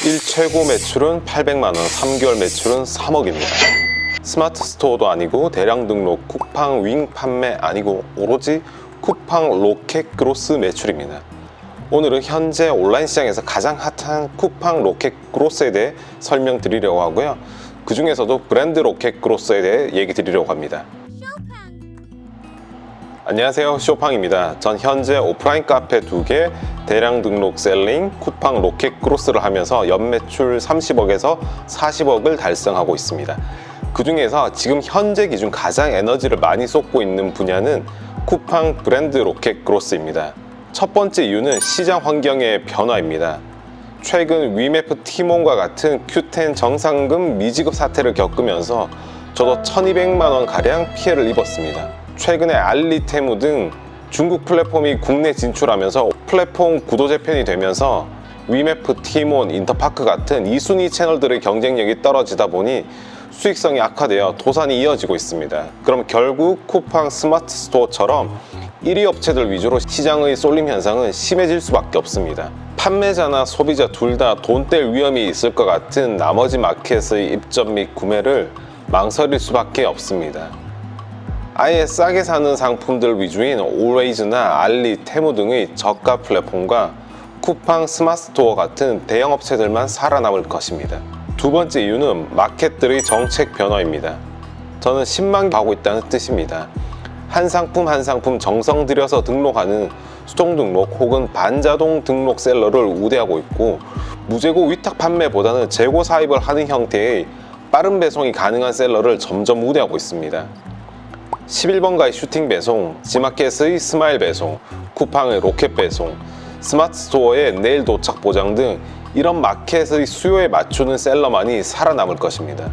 최고 매출은 800만원, 3개월 매출은 3억입니다. 스마트 스토어도 아니고 대량 등록, 쿠팡 윙 판매 아니고 오로지 쿠팡 로켓 그로스 매출입니다. 오늘은 현재 온라인 시장에서 가장 핫한 쿠팡 로켓 그로스에 대해 설명드리려고 하고요. 그 중에서도 브랜드 로켓 그로스에 대해 얘기 드리려고 합니다. 안녕하세요, 쇼팡입니다. 전 현재 오프라인 카페 2개, 대량 등록 셀링, 쿠팡 로켓 그로스를 하면서 연매출 30억에서 40억을 달성하고 있습니다. 그 중에서 지금 현재 기준 가장 에너지를 많이 쏟고 있는 분야는 쿠팡 브랜드 로켓 그로스입니다. 첫 번째 이유는 시장 환경의 변화입니다. 최근 위메프 티몬과 같은 Q10 정상금 미지급 사태를 겪으면서 저도 1200만원 가량 피해를 입었습니다. 최근에 알리, 테무 등 중국 플랫폼이 국내 진출하면서 플랫폼 구도 재편이 되면서 위메프, 티몬, 인터파크 같은 2순위 채널들의 경쟁력이 떨어지다 보니 수익성이 악화되어 도산이 이어지고 있습니다. 그럼 결국 쿠팡 스마트 스토어처럼 1위 업체들 위주로 시장의 쏠림 현상은 심해질 수밖에 없습니다. 판매자나 소비자 둘 다 돈 뗄 위험이 있을 것 같은 나머지 마켓의 입점 및 구매를 망설일 수밖에 없습니다. 아예 싸게 사는 상품들 위주인 올웨이즈나 알리, 테무 등의 저가 플랫폼과 쿠팡 스마트 스토어 같은 대형 업체들만 살아남을 것입니다. 두 번째 이유는 마켓들의 정책 변화입니다. 저는 10만 가고 있다는 뜻입니다. 한 상품 한 상품 정성 들여서 등록하는 수동 등록 혹은 반자동 등록 셀러를 우대하고 있고, 무재고 위탁 판매보다는 재고 사입을 하는 형태의 빠른 배송이 가능한 셀러를 점점 우대하고 있습니다. 11번가의 슈팅 배송, 지마켓의 스마일 배송, 쿠팡의 로켓 배송, 스마트 스토어의 내일 도착 보장 등 이런 마켓의 수요에 맞추는 셀러만이 살아남을 것입니다.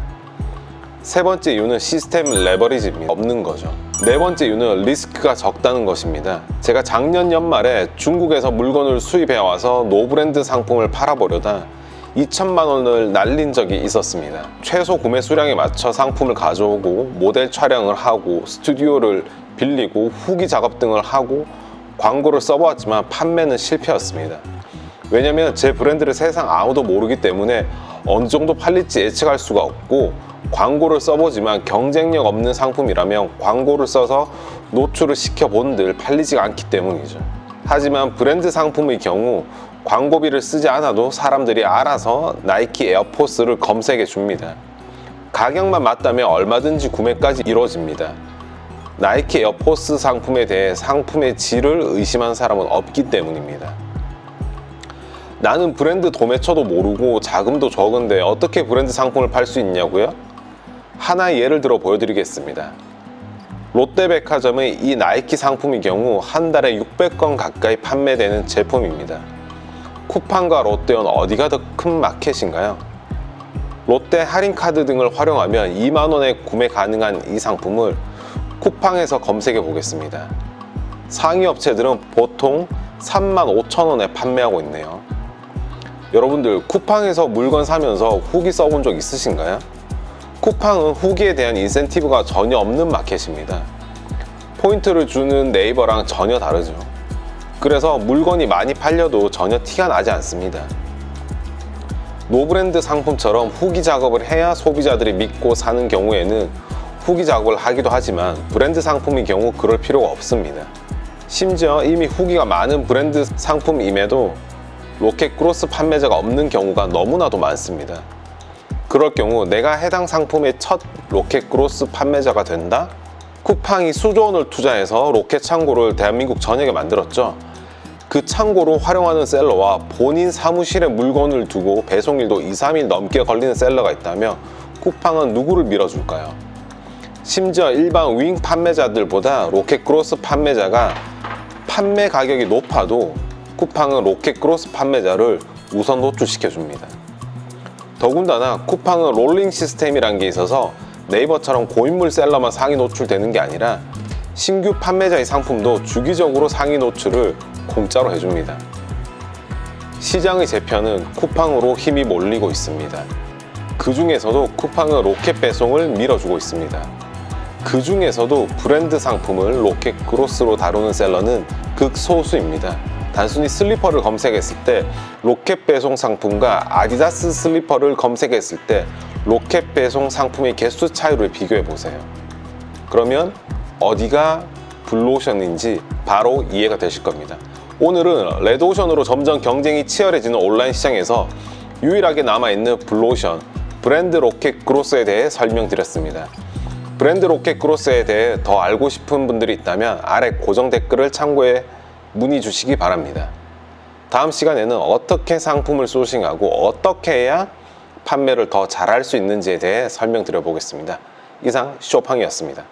세 번째 이유는 시스템 레버리지입니다. 없는 거죠. 네 번째 이유는 리스크가 적다는 것입니다. 제가 작년 연말에 중국에서 물건을 수입해와서 노브랜드 상품을 팔아보려다 2천만 원을 날린 적이 있었습니다. 최소 구매 수량에 맞춰 상품을 가져오고 모델 촬영을 하고 스튜디오를 빌리고 후기 작업 등을 하고 광고를 써보았지만 판매는 실패였습니다. 왜냐면 제 브랜드를 세상 아무도 모르기 때문에 어느 정도 팔릴지 예측할 수가 없고, 광고를 써보지만 경쟁력 없는 상품이라면 광고를 써서 노출을 시켜본들 팔리지가 않기 때문이죠. 하지만 브랜드 상품의 경우 광고비를 쓰지 않아도 사람들이 알아서 나이키 에어포스를 검색해 줍니다. 가격만 맞다면 얼마든지 구매까지 이루어집니다. 나이키 에어포스 상품에 대해 상품의 질을 의심한 사람은 없기 때문입니다. 나는 브랜드 도매처도 모르고 자금도 적은데 어떻게 브랜드 상품을 팔 수 있냐고요? 하나의 예를 들어 보여드리겠습니다. 롯데백화점의 이 나이키 상품의 경우 한 달에 600건 가까이 판매되는 제품입니다. 쿠팡과 롯데는 어디가 더 큰 마켓인가요? 롯데 할인카드 등을 활용하면 2만원에 구매 가능한 이 상품을 쿠팡에서 검색해 보겠습니다. 상위 업체들은 보통 35,000원에 판매하고 있네요. 여러분들 쿠팡에서 물건 사면서 후기 써본 적 있으신가요? 쿠팡은 후기에 대한 인센티브가 전혀 없는 마켓입니다. 포인트를 주는 네이버랑 전혀 다르죠. 그래서 물건이 많이 팔려도 전혀 티가 나지 않습니다. 노브랜드 상품처럼 후기 작업을 해야 소비자들이 믿고 사는 경우에는 후기 작업을 하기도 하지만 브랜드 상품의 경우 그럴 필요가 없습니다. 심지어 이미 후기가 많은 브랜드 상품임에도 로켓 그로스 판매자가 없는 경우가 너무나도 많습니다. 그럴 경우 내가 해당 상품의 첫 로켓 그로스 판매자가 된다? 쿠팡이 수조 원을 투자해서 로켓 창고를 대한민국 전역에 만들었죠. 그 창고로 활용하는 셀러와 본인 사무실에 물건을 두고 배송일도 2-3일 넘게 걸리는 셀러가 있다면 쿠팡은 누구를 밀어줄까요? 심지어 일반 윙 판매자들보다 로켓 그로스 판매자가 판매 가격이 높아도 쿠팡은 로켓 그로스 판매자를 우선 노출시켜줍니다. 더군다나 쿠팡은 롤링 시스템이란 게 있어서 네이버처럼 고인물 셀러만 상위 노출되는 게 아니라 신규 판매자의 상품도 주기적으로 상위 노출을 공짜로 해줍니다. 시장의 재편은 쿠팡으로 힘이 몰리고 있습니다. 그 중에서도 쿠팡은 로켓 배송을 밀어주고 있습니다. 그 중에서도 브랜드 상품을 로켓 그로스로 다루는 셀러는 극소수입니다. 단순히 슬리퍼를 검색했을 때 로켓 배송 상품과 아디다스 슬리퍼를 검색했을 때 로켓 배송 상품의 개수 차이를 비교해 보세요. 그러면 어디가 블루오션인지 바로 이해가 되실 겁니다. 오늘은 레드오션으로 점점 경쟁이 치열해지는 온라인 시장에서 유일하게 남아있는 블루오션 브랜드 로켓 그로스에 대해 설명드렸습니다. 브랜드 로켓 그로스에 대해 더 알고 싶은 분들이 있다면 아래 고정 댓글을 참고해 문의 주시기 바랍니다. 다음 시간에는 어떻게 상품을 소싱하고 어떻게 해야 판매를 더 잘할 수 있는지에 대해 설명드려 보겠습니다. 이상 쇼팡이었습니다.